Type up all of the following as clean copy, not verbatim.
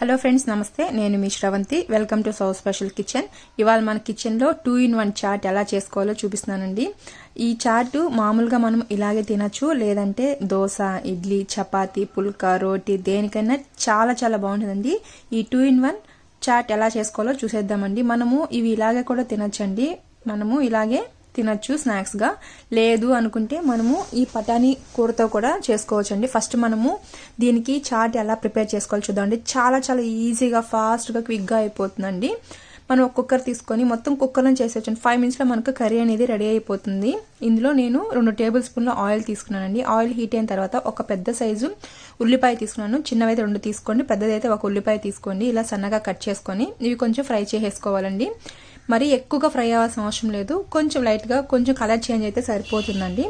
Hello friends, నమస్తే. నేను మీ Sravanthi. Welcome to south special kitchen. ఇవాళ మన కిచెన్లో 2-in-1 చాట్ ఎలా చేసుకోవాలో చూపిస్తున్నానండి. ఈ చాట్ మామూలుగా మనం ఇలాగే తినచ్చు, లేదంటే దోశ, ఇడ్లీ, చపాతీ, పుల్కా, రోటీ దేనికైనా చాలా చాలా బాగుంటుందండి. ఈ 2-in-1 చాట్ ఎలా చేసుకోవాలో చూసేద్దామండి. మనము ఇవి ఇలాగే కూడా తినచ్చండి. మనము ఇలాగే తినచ్చు స్నాక్స్ గా. లేదు అనుకుంటే మనము ఈ పటానీ కూరతో కూడా చేసుకోవచ్చండి. ఫస్ట్ మనము దీనికి చాట్ ఎలా ప్రిపేర్ చేసుకోవాలో చూద్దామండి. చాలా చాలా ఈజీగా, ఫాస్ట్ గా, క్విక్ గా అయిపోతుందండి. మనం ఒక కుక్కర్ తీసుకొని మొత్తం కుక్కర్లో చేసేయచ్చు. 5 minutes లో మనకు కర్రీ అనేది రెడీ అయిపోతుంది. ఇందులో నేను 2 టేబుల్ స్పూన్ల ఆయిల్ తీసుకున్నానండి. ఆయిల్ హీట్ అయిన తర్వాత ఒక పెద్ద సైజు ఉల్లిపాయ తీసుకున్నాను. చిన్నవైతే 2 తీసుకోండి, పెద్దదైతే ఒక ఉల్లిపాయ తీసుకోండి. ఇలా సన్నగా కట్ చేసుకొని ఇవి కొంచెం ఫ్రై చేసేసుకోవాలండి. మరి ఎక్కువగా ఫ్రై అవ్వాల్సిన అవసరం లేదు, కొంచెం లైట్గా కొంచెం కలర్ చేంజ్ అయితే సరిపోతుందండి.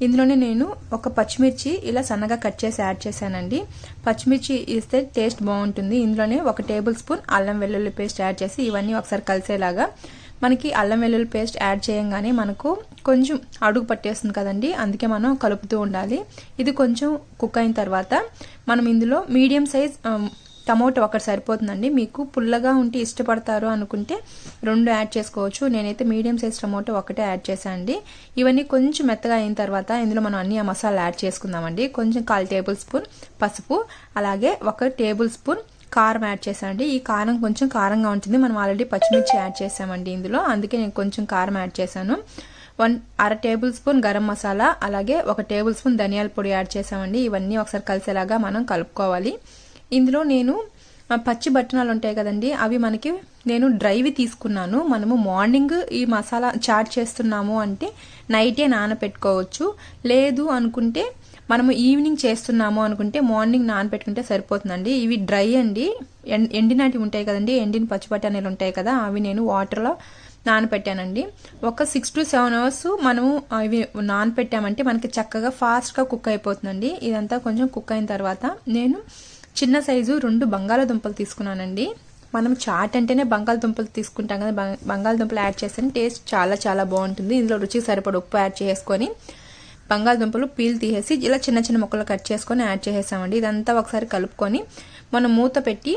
ఇందులోనే నేను ఒక పచ్చిమిర్చి ఇలా సన్నగా కట్ చేసి యాడ్ చేశానండి. పచ్చిమిర్చి ఇస్తే టేస్ట్ బాగుంటుంది. ఇందులోనే 1 టేబుల్ స్పూన్ అల్లం వెల్లుల్లి పేస్ట్ యాడ్ చేసి ఇవన్నీ ఒకసారి కలిసేలాగా, మనకి అల్లం వెల్లుల్లి పేస్ట్ యాడ్ చేయంగానే మనకు కొంచెం అడుగు పట్టేస్తుంది కదండి, అందుకే మనం కలుపుతూ ఉండాలి. ఇది కొంచెం కుక్ అయిన తర్వాత మనం ఇందులో మీడియం సైజ్ టమోటో ఒకటి సరిపోతుందండి. మీకు పుల్లగా ఉంటే ఇష్టపడతారు అనుకుంటే 2 యాడ్ చేసుకోవచ్చు. నేనైతే మీడియం సైజ్ టమోటో ఒకటే యాడ్ చేశాను అండి. ఇవన్నీ కొంచెం మెత్తగా అయిన తర్వాత ఇందులో మనం అన్ని మసాలా యాడ్ చేసుకుందామండి. కొంచెం 1/4 టేబుల్ స్పూన్ పసుపు, అలాగే 1 టేబుల్ స్పూన్ కారం యాడ్ చేశానండి. ఈ కారం కొంచెం కారంగా ఉంటుంది, మనం ఆల్రెడీ పచ్చిమిర్చి యాడ్ చేసామండి ఇందులో, అందుకే నేను కొంచెం కారం యాడ్ చేశాను. 1/2 టేబుల్ స్పూన్ గరం మసాలా, అలాగే 1 టేబుల్ స్పూన్ ధనియాల పొడి యాడ్ చేసామండి. ఇవన్నీ ఒకసారి కలిసేలాగా మనం కలుపుకోవాలి. ఇందులో నేను పచ్చి బఠానీలు ఉంటాయి కదండి, అవి మనకి నేను డ్రైవి తీసుకున్నాను. మనము మార్నింగ్ ఈ మసాలా చాట్ చేస్తున్నాము అంటే నైటే నానపెట్టుకోవచ్చు. లేదు అనుకుంటే మనము ఈవినింగ్ చేస్తున్నాము అనుకుంటే మార్నింగ్ నానపెట్టుకుంటే సరిపోతుందండి. ఇవి డ్రై అండి, ఎండినవి ఉంటాయి కదండి, ఎండిన పచ్చి బఠానీలు ఉంటాయి కదా, అవి నేను వాటర్లో నానపెట్టానండి. ఒక 6 to 7 hours మనము ఇవి నానపెట్టామంటే మనకి చక్కగా ఫాస్ట్గా కుక్ అయిపోతుందండి. ఇదంతా కొంచెం కుక్ అయిన తర్వాత నేను చిన్న సైజు 2 బంగాళాదుంపలు తీసుకున్నానండి. మనం చాట్ అంటేనే బంగాళదుంపలు తీసుకుంటాం కదా, బంగాళదుంపలు యాడ్ చేస్తే టేస్ట్ చాలా చాలా బాగుంటుంది. ఇందులో రుచికి సరిపడ ఉప్పు యాడ్ చేసుకొని బంగాళదుంపలు పీల్ తీసేసి ఇలా చిన్న చిన్న ముక్కలు కట్ చేసుకొని యాడ్ చేసేసామండి. ఇదంతా ఒకసారి కలుపుకొని మనం మూత పెట్టి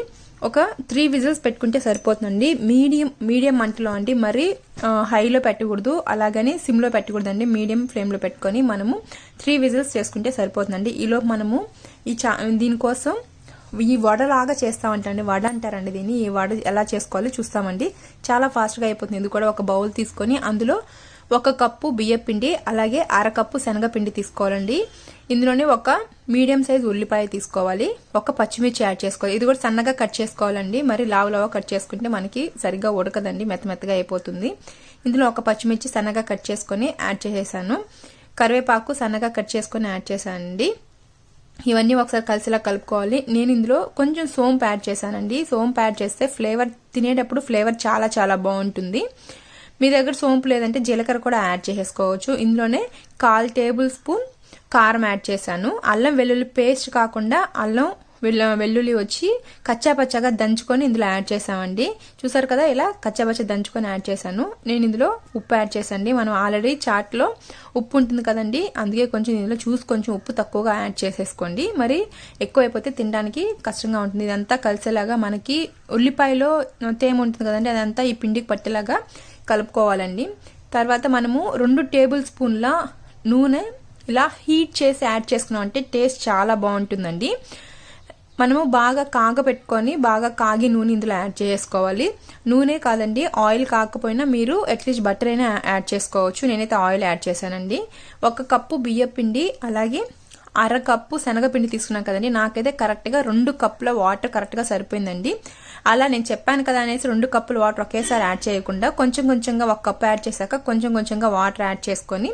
ఒక 3 విజిల్స్ పెట్టుకుంటే సరిపోతుందండి. మీడియం మంటలో అండి, మరి హైలో పెట్టకూడదు, అలాగని సిమ్లో పెట్టకూడదండి. మీడియం ఫ్లేమ్లో పెట్టుకొని మనము 3 విజిల్స్ చేసుకుంటే సరిపోతుందండి. ఈలోపు మనము దీనికోసం ఈ వడలాగా చేస్తామంటండి, వడ అంటారండి దీన్ని. ఈ వడ ఎలా చేసుకోవాలో చూస్తామండి. చాలా ఫాస్ట్గా అయిపోతుంది. ఇది కూడా ఒక బౌల్ తీసుకొని అందులో 1 కప్పు బియ్యపిండి, అలాగే 1/2 కప్పు శనగపిండి తీసుకోవాలండి. ఇందులోనే 1 మీడియం సైజ్ ఉల్లిపాయ తీసుకోవాలి, 1 పచ్చిమిర్చి యాడ్ చేసుకోవాలి. ఇది కూడా సన్నగా కట్ చేసుకోవాలండి, మరి లావులాగా కట్ చేసుకుంటే మనకి సరిగ్గా ఉడకదండి, మెత్తగా అయిపోతుంది. ఇందులో 1 పచ్చిమిర్చి సన్నగా కట్ చేసుకొని యాడ్ చేసేసాను. కరివేపాకు సన్నగా కట్ చేసుకొని యాడ్ చేశానండి. ఇవన్నీ ఒకసారి కలిసిలా కలుపుకోవాలి. నేను ఇందులో కొంచెం సోంపు యాడ్ చేశానండి. సోంపు యాడ్ చేస్తే ఫ్లేవర్, తినేటప్పుడు ఫ్లేవర్ చాలా చాలా బాగుంటుంది. మీ దగ్గర సోంపు లేదంటే జీలకర్ర కూడా యాడ్ చేసేసుకోవచ్చు. ఇందులోనే 1/4 టేబుల్ స్పూన్ కారం యాడ్ చేశాను. అల్లం వెల్లుల్లి పేస్ట్ కాకుండా అల్లం వెల్లుల్లి వచ్చి కచ్చాపచ్చగా దంచుకొని ఇందులో యాడ్ చేసామండి. చూసారు కదా, ఇలా కచ్చాపచ్చ దంచుకొని యాడ్ చేశాను. నేను ఇందులో ఉప్పు యాడ్ చేశానండి. మనం ఆల్రెడీ చాట్లో ఉప్పు ఉంటుంది కదండి, అందుకే కొంచెం ఇందులో చూసి కొంచెం ఉప్పు తక్కువగా యాడ్ చేసేసుకోండి, మరి ఎక్కువ అయిపోతే తినడానికి కష్టంగా ఉంటుంది. ఇదంతా కలిసేలాగా మనకి ఉల్లిపాయలో తేమ ఉంటుంది కదండి, అదంతా ఈ పిండికి పట్టేలాగా కలుపుకోవాలండి. తర్వాత మనము 2 టేబుల్ స్పూన్ల నూనె ఇలా హీట్ చేసి యాడ్ చేసుకున్నాం అంటే టేస్ట్ చాలా బాగుంటుందండి. మనము బాగా కాగపెట్టుకొని బాగా కాగి నూనె ఇందులో యాడ్ చేసుకోవాలి. నూనె కాదండి, ఆయిల్ కాకపోయినా మీరు అట్లీస్ట్ బటర్ అయినా యాడ్ చేసుకోవచ్చు. నేనైతే ఆయిల్ యాడ్ చేశానండి. 1 కప్పు బియ్యపిండి, అలాగే 1/2 కప్పు శనగపిండి తీసుకున్నాను కదండి, నాకైతే కరెక్ట్గా 2 కప్పుల వాటర్ కరెక్ట్గా సరిపోయిందండి. అలా నేను చెప్పాను కదా అనేసి 2 కప్పుల వాటర్ ఒకేసారి యాడ్ చేయకుండా కొంచెం కొంచెంగా 1 కప్పు యాడ్ చేశాక కొంచెం కొంచెంగా వాటర్ యాడ్ చేసుకొని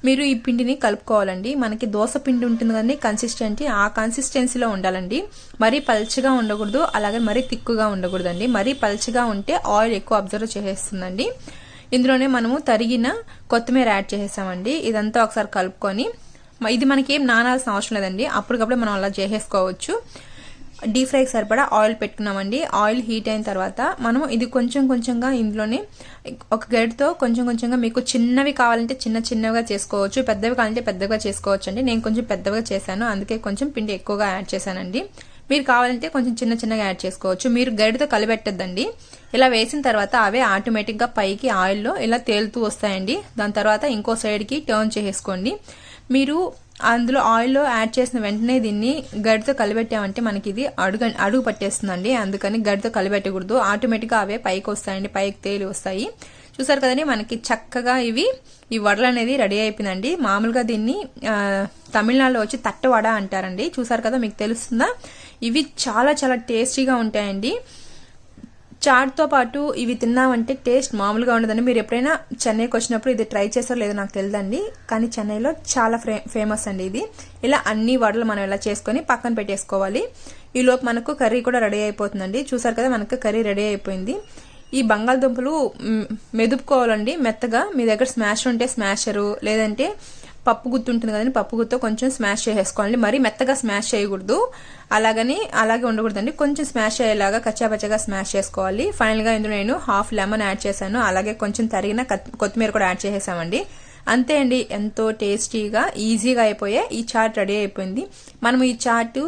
మీరు ఈ పిండిని కలుపుకోవాలండి. మనకి దోశ పిండి ఉంటుంది కదండి, కన్సిస్టెన్సీ ఆ కన్సిస్టెన్సీలో ఉండాలండి. మరీ పల్చగా ఉండకూడదు, అలాగే మరీ తిక్కుగా ఉండకూడదండి. మరీ పల్చగా ఉంటే ఆయిల్ ఎక్కువ అబ్జర్వ్ చేసేస్తుందండి. ఇందులోనే మనము తరిగిన కొత్తిమీర యాడ్ చేసేసామండి. ఇదంతా ఒకసారి కలుపుకొని, ఇది మనకి ఏం నానాల్సిన అవసరం లేదండి, అప్పటికప్పుడే మనం అలా చేసేసుకోవచ్చు. డీప్ ఫ్రైకి సరిపడా ఆయిల్ పెట్టుకున్నామండి. ఆయిల్ హీట్ అయిన తర్వాత మనం ఇది కొంచెం కొంచెంగా ఇందులోనే ఒక గరిటెతో కొంచెం కొంచెంగా, మీకు చిన్నవి కావాలంటే చిన్నవిగా చేసుకోవచ్చు, పెద్దవి కావాలంటే పెద్దగా చేసుకోవచ్చు అండి. నేను కొంచెం పెద్దగా చేశాను, అందుకే కొంచెం పిండి ఎక్కువగా యాడ్ చేశానండి. మీరు కావాలంటే కొంచెం చిన్నగా యాడ్ చేసుకోవచ్చు. మీరు గరిటతో కలిపెట్టద్దండి. ఇలా వేసిన తర్వాత అవే ఆటోమేటిక్ గా పైకి ఆయిల్లో ఇలా తేలుతూ వస్తాయండి. దాని తర్వాత ఇంకో సైడ్ కి టర్న్ చేసేసుకోండి. మీరు అందులో ఆయిల్లో యాడ్ చేసిన వెంటనే దీన్ని గరిటతో కలిపెట్టామంటే మనకి ఇది అడుగు పట్టేస్తుందండి. అందుకని గరిటతో కలిపెట్టకూడదు. ఆటోమేటిక్ గా అవే పైకి వస్తాయండి, పైకి తేలి వస్తాయి. చూసారు కదండి, మనకి చక్కగా ఈ వడలు అనేది రెడీ అయిపోయిందండి. మామూలుగా దీన్ని తమిళనాడులో వచ్చి తట్టవడ అంటారండి. చూసారు కదా, మీకు తెలుస్తుందా? ఇవి చాలా టేస్టీగా ఉంటాయండి. చాట్ తో పాటు ఇవి తిన్నామంటే టేస్ట్ మామూలుగా ఉండదండి. మీరు ఎప్పుడైనా చెన్నైకి వచ్చినప్పుడు ఇది ట్రై చేస్తారో లేదో నాకు తెలియదండి, కానీ చెన్నైలో చాలా ఫేమస్ అండి ఇది. ఇలా అన్ని వడలు మనం ఇలా చేసుకుని పక్కన పెట్టేసుకోవాలి. ఈ లోపు మనకు కర్రీ కూడా రెడీ అయిపోతుందండి. చూసారు కదా, మనకు కర్రీ రెడీ అయిపోయింది. ఈ బంగాళదుంపలు మెదుపుకోవాలండి మెత్తగా. మీ దగ్గర స్మాషర్ ఉంటే స్మాషరు, లేదంటే పప్పు గుత్తి ఉంటుంది కదండి, పప్పు గుత్తో కొంచెం స్మాష్ చేసేసుకోవాలి. మరీ మెత్తగా స్మాష్ చేయకూడదు, అలాగే ఉండకూడదండి. కొంచెం స్మాష్ అయ్యేలాగా కచ్చాపచ్చగా స్మాష్ చేసుకోవాలి. ఫైనల్ గా ఇందులో నేను హాఫ్ లెమన్ యాడ్ చేశాను. అలాగే కొంచెం తరిగిన కొత్తిమీర కూడా యాడ్ చేసేసామండి. అంతే అండి, ఎంతో టేస్టీగా ఈజీగా అయిపోయే ఈ చాట్ రెడీ అయిపోయింది. మనం ఈ చాట్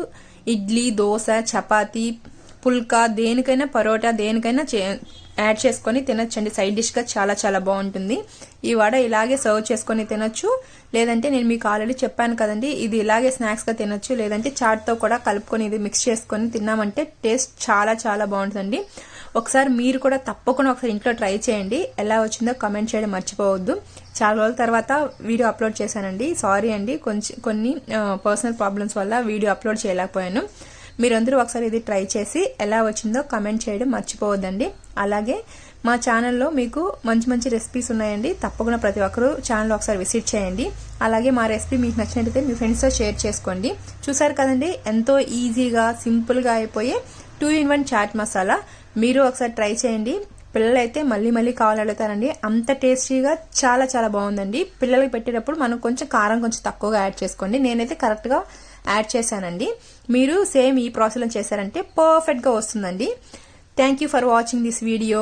ఇడ్లీ, దోశ, చపాతీ, పుల్కా, దేనికైనా పరోటా, దేనికైనా యాడ్ చేసుకొని తినొచ్చండి. సైడ్ డిష్ గా చాలా బాగుంటుంది. ఈ వడ ఇలాగే సర్వ్ చేసుకొని తినొచ్చు, లేదంటే నేను మీకు ఆల్రెడీ చెప్పాను కదండి, ఇది ఇలాగే స్నాక్స్ గా తినొచ్చు, లేదంటే చాట్ తో కూడా కలుపుకొని ఇది మిక్స్ చేసుకొని తిన్నామంటే టేస్ట్ చాలా బాగుంటుందండి. ఒకసారి మీరు కూడా తప్పకుండా ఒకసారి ఇంట్లో ట్రై చేయండి. ఎలా వచ్చిందో కామెంట్ చేయడం మర్చిపోవద్దు. చాలా రోజుల తర్వాత వీడియో అప్లోడ్ చేశానండి. సారీ అండి, కొన్ని పర్సనల్ ప్రాబ్లమ్స్ వల్ల వీడియో అప్లోడ్ చేయలేకపోయాను. మీరందరూ ఒకసారి ఇది ట్రై చేసి ఎలా వచ్చిందో కామెంట్ చేయడం మర్చిపోవద్దండి. అలాగే మా ఛానల్లో మీకు మంచి రెసిపీస్ ఉన్నాయండి. తప్పకుండా ప్రతి ఒక్కరూ ఛానల్ ఒకసారి విజిట్ చేయండి. అలాగే మా రెసిపీ మీకు నచ్చినట్లయితే మీ ఫ్రెండ్స్తో షేర్ చేసుకోండి. చూసారు కదండి, ఎంతో ఈజీగా సింపుల్గా అయిపోయే 2-in-1 చాట్ మసాలా. మీరు ఒకసారి ట్రై చేయండి. పిల్లలైతే మళ్ళీ కావాలని అడుగుతారండి. అంత టేస్టీగా చాలా బాగుందండి. పిల్లలకి పెట్టేటప్పుడు మనం కొంచెం కారం కొంచెం తక్కువగా యాడ్ చేసుకోండి. నేనైతే కరెక్ట్ గా యాడ్ చేశానండి. మీరు సేమ్ ఈ ప్రాసెస్ చేశారంటే పర్ఫెక్ట్ గా వస్తుందండి. Thank you for watching this video.